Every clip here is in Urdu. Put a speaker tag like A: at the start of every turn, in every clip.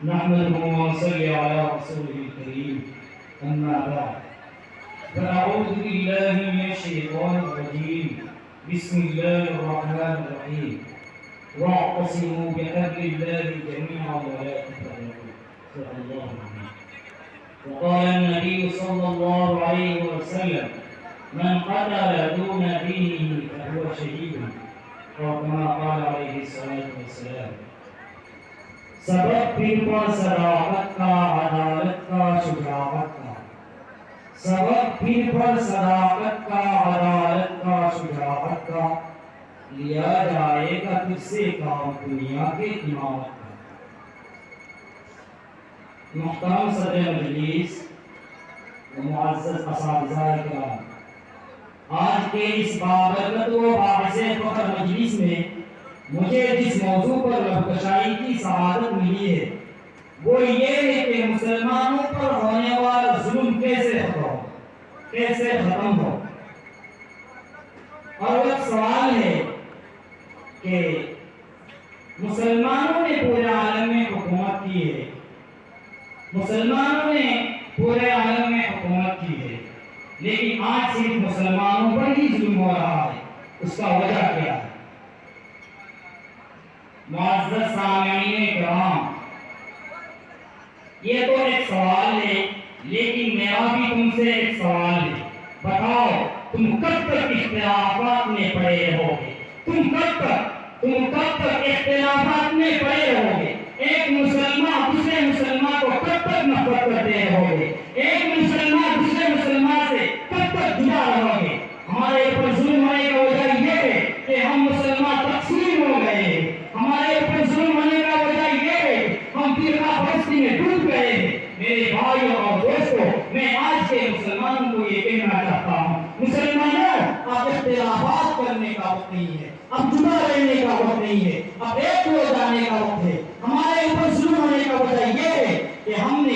A: نحمده ونصلي على رسوله الكريم أما بعد فأعوذ بالله من الشيطان الرجيم بسم الله الرحمن الرحيم واعتصموا بحبل الله جميعا ولا تفرقوا صدق الله العظيم. وقال النبي صلى الله عليه وسلم من قتل دون دينه فهو شهيد اور كما قال عليه الصلاة والسلام. سبب پھر پر صداقت کا، عدالت کا، شجاعت کا. سبب پھر پر صداقت کا، عدالت کا، شجاعت کا لیا جائے گا تجھ سے کام دنیا کے امامت کا. محترم صدر مجلس و معزز اساتذہ کرام، آج کے اس بابرکت و باعث فخر مجلس میں مجھے جس موضوع پر لبکشائی کی سعادت ملی ہے وہ یہ ہے کہ مسلمانوں پر ہونے والا ظلم کیسے ختم ہو. اور ایک سوال ہے کہ مسلمانوں نے پورے عالم میں حکومت کی ہے، مسلمانوں نے پورے عالم میں حکومت کی ہے، لیکن آج صرف مسلمانوں پر ہی ظلم ہو رہا ہے. اس کا وجہ کیا ہے؟ معزز سامعین کرام، یہ تو ایک سوال ہے، لیکن میرا بھی تم سے ایک سوال ہے. بتاؤ تم کب تک اختلافات میں پڑے رہو گے؟ تم کب تک اختلافات میں پڑے رہو گے؟ ایک مسلمان دوسرے مسلمان کو کب تک نفرت کرتے رہو گے؟ ایک مسلمان دوسرے مسلمان سے کب تک جدا رہو گے؟ ہمارے اوپر ظلم ہونے کا وجہ یہ ہے کہ ہم مسلمان تقسیم ہو گئے ہیں. ہمارے اوپر ظلم ہونے کا وجہ یہ ہے ہم فرقہ پرستی میں ڈوب گئے ہیں. میرے بھائیوں اور دوستوں، میں آج کے مسلمانوں کو یہ کہنا چاہتا ہوں، مسلمانوں اب اختلافات کرنے کا وقت نہیں ہے، اب جدا رہنے کا وقت نہیں ہے، اب ایک ہو جانے کا وقت ہے. ہمارے اوپر ظلم ہونے کا وجہ یہ ہے کہ ہم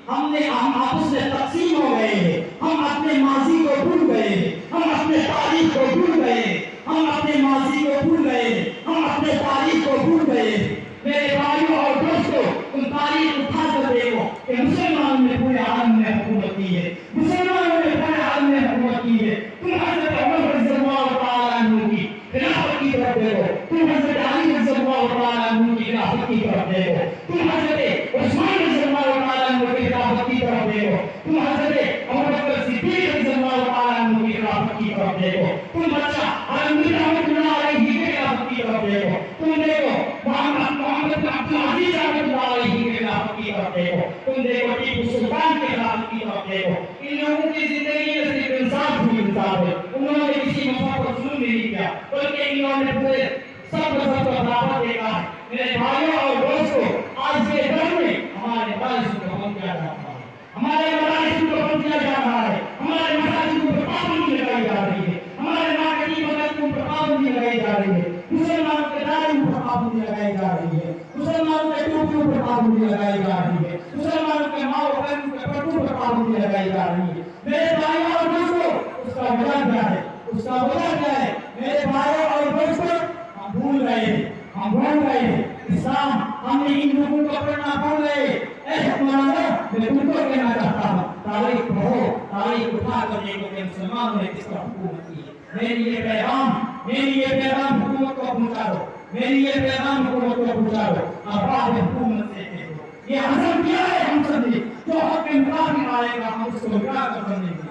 A: آپس میں تقسیم ہو گئے ہیں. ہم اپنے ماضی کو بھول گئے ہیں، ہم اپنے تاریخ کو بھول گئے ہیں، ہم اپنے ماضی کو بھول گئے ہیں، ہم اپنے تاریخ کو بھول گئے ہیں. میرے بھائیوں اور دوستوں، تم تاریخ اٹھا کر دیکھو کہ مسلمانوں نے پورے عالم میں حکومت کی ہے، مسلمانوں نے پورے عالم میں حکومت کی ہے. تم حضرت عمر رضی اللہ تعالیٰ عنہ کی خلافت کی طرف دیکھو، تم حضرت علی رضی اللہ تعالیٰ عنہ کی خلافت کی طرف دیکھو، تم حضرت عثمان رضی اللہ تعالیٰ عنہ کی خلافت کی طرف دیکھو، تم حضرت ابوبکر صدیق رضی اللہ تعالیٰ عنہ کی خلافت کی طرف دیکھو، تم بچہ حضرت رحمۃ اللہ علیہ کی خلافت کی طرف دیکھو، تم دیکھو محمد بن عبد العزیز رحمۃ اللہ علیہ کی خلافت کی طرف دیکھو، تم دیکھو ٹیپو سلطان کی خلافت کی طرف دیکھو. ان لوگوں کی زندگی میں صرف انصاف ہی انصاف ہے. انہوں نے کسی مفاد پر ظلم نہیں کیا، بلکہ انہوں نے پورے سب کو برابر دیکھا ہے. میرے بھائیوں اور دوستوں، آج کے دور میں ہمارے مدارس کو بند کیا جا رہا ہے، ہمارے مدارس کو بند کیا جا رہا ہے، ہمارے مساجد پر پابندی لگائی جا رہی ہے، ہمارے مارکیٹنگ وغیرہ پر پابندی لگائی جا رہی ہے، مسلمانوں کے داروں پر پابندی لگائی جا رہی ہے، مسلمانوں کے ٹوپیوں پر پابندی لگائی جا رہی ہے، مسلمانوں کے ماں و بہنوں کے پردوں پر پابندی لگائی جا رہی ہے. میرے بھائیوں اور دوستوں، اس کا وجہ کیا ہے؟ اس کا وجہ کیا ہے؟ میرے بھائیوں اور دوستوں، ہم بھول گئے ہیں اسلام. ہم نے ان لوگوں کو پڑھنا بھول گئے. اے حکمرانوں، میں تم کو کہنا چاہتا ہوں، تاریخ پڑھو، تاریخ اٹھا کر دیکھو کہ مسلمانوں نے کس طرح حکومت کی ہے. میری یہ پیغام حکومت کو پہنچا دو، میری یہ پیغام حکومت کو پہنچا دو. اور بعد حکومت سے کہو یہ عزم کیا ہے ہم سب نے، جو حق کے مقابل آئے گا ہم اس کو مٹا کر بندیں گے.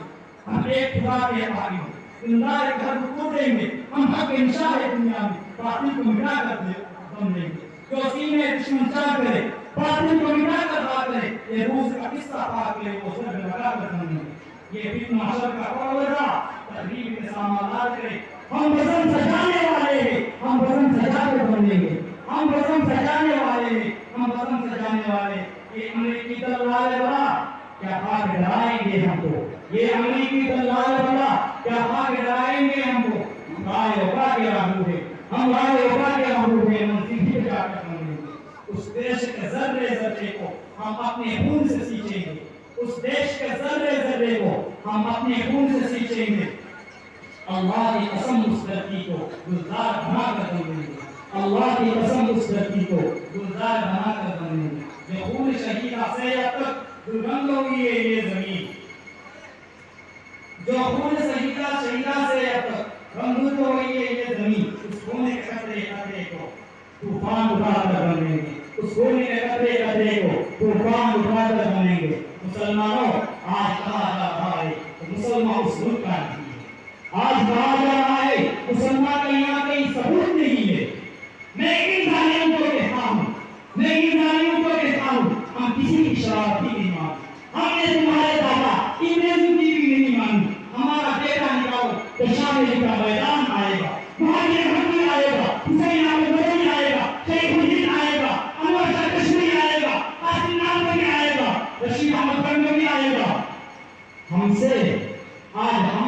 A: ہم ایک خدا کے آگے زندار گھر کو دیں گے، ہم حق انشاء ہے دنیا میں باطل کو مٹا کر بندیں گے. جو سینے دشمن چاہ کرے، باطل کو مٹا کر بات کرے، یہ روز کا قصہ پاک لے وہ سر میں لگا کر بندیں گے. یہ فتنہ محشر کا پروردہ تقریب کے سامانات کرے. ہم وزن سجانے والے ہیں، ہم وزن سجا کر بندیں گے، ہم وزن سجانے والے ہیں، ہم وزن سجانے والے. یہ امریکی دلال بڑا کیا خاک ڈرائیں گے ہم کو، یہ امریکی دلال بڑا کیا خاک ڈرائیں گے ہم کو. ہم رائے اوپا کے راہو ہے، ہم رائے اوپا کے راہو ہے، ہم سیدھی جا کر بندیں گے. اس دیش کے ذرے ذرے کو ہم اپنے خون سے سینچیں گے، اس دیش کے ذرے ذرے کو ہم اپنے خون سے سینچیں گے. اللہ کی قسم اس دھرتی کو گلزار بنا کر بنیں گے، اللہ کی قسم اس دھرتی کو گلزار بنا کر بنیں گے. جو خون شہیدہ سے اب تک گلبند ہوئی ہے یہ زمین، جو خون شہیدہ سے اب تک گلبند ہوئی ہے یہ زمین، اس خون کے قطرے قطرے کو طوفان اٹھا کر بنیں گے، اس خون کے قطرے قطرے کو طوفان اٹھا کر بنیں گے۔ مسلمانوں، آج کہا جا رہا ہے کہ مسلمان اس ملک کا نہیں ہے، آج کہا جا رہا ہے مسلمان کا یہاں کہیں ثبوت نہیں ہے۔ میں ان ظالموں کو کہتا ہوں، ہم کسی کی شرارتی نہیں مانتے، ہم نے تمہارے دادا انگریزوں کی بھی نہیں مانی۔ ہمارا بیٹا نکالو تو شام کا میدان آئے گا، مہاجر احمد آئے گا، حسین احمد مدنی آئے گا، شیخ الدین آئے گا، انور شاہ کشمیری آئے گا، قاسم نانوتوی آئے گا، رشید احمد گنگوی آئے گا۔ ہم سے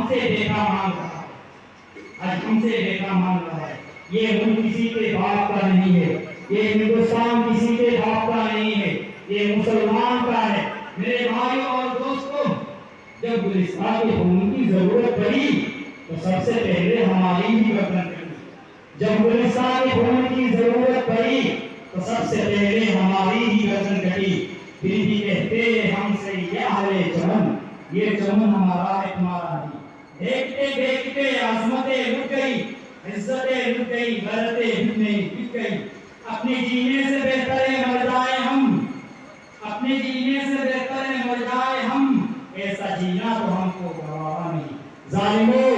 A: بیٹا مانگ رہا ہے، آج ہم سے بیٹا مانگ رہا ہے۔ یہ ملک کسی کے باپ کا نہیں ہے، یہ ہندوستان کسی کے باپ کا نہیں ہے، یہ مسلمان کا ہے۔ میرے بھائیوں اور دوستوں، جب گلستان کے خون کی ضرورت پڑی تو سب سے پہلے ہماری ہی گردن کٹی، جب گلستان کے خون کی ضرورت پڑی تو سب سے پہلے ہماری ہی گردن کٹی۔ پھر بھی کہتے ہم سے یہ اہل چمن، یہ چمن ہمارا ہے تمہارا نہیں۔ دیکھتے دیکھتے عظمتیں رک گئی، عزتیں رک گئی، غیرتیں بک گئی۔ اپنے جینے سے بہتر ہے مر جائیں ہم، اپنے جینے سے بہتر ہے مر جائیں ہم، ایسا جینا تو ہم کو گوارا نہیں۔ ظالموں،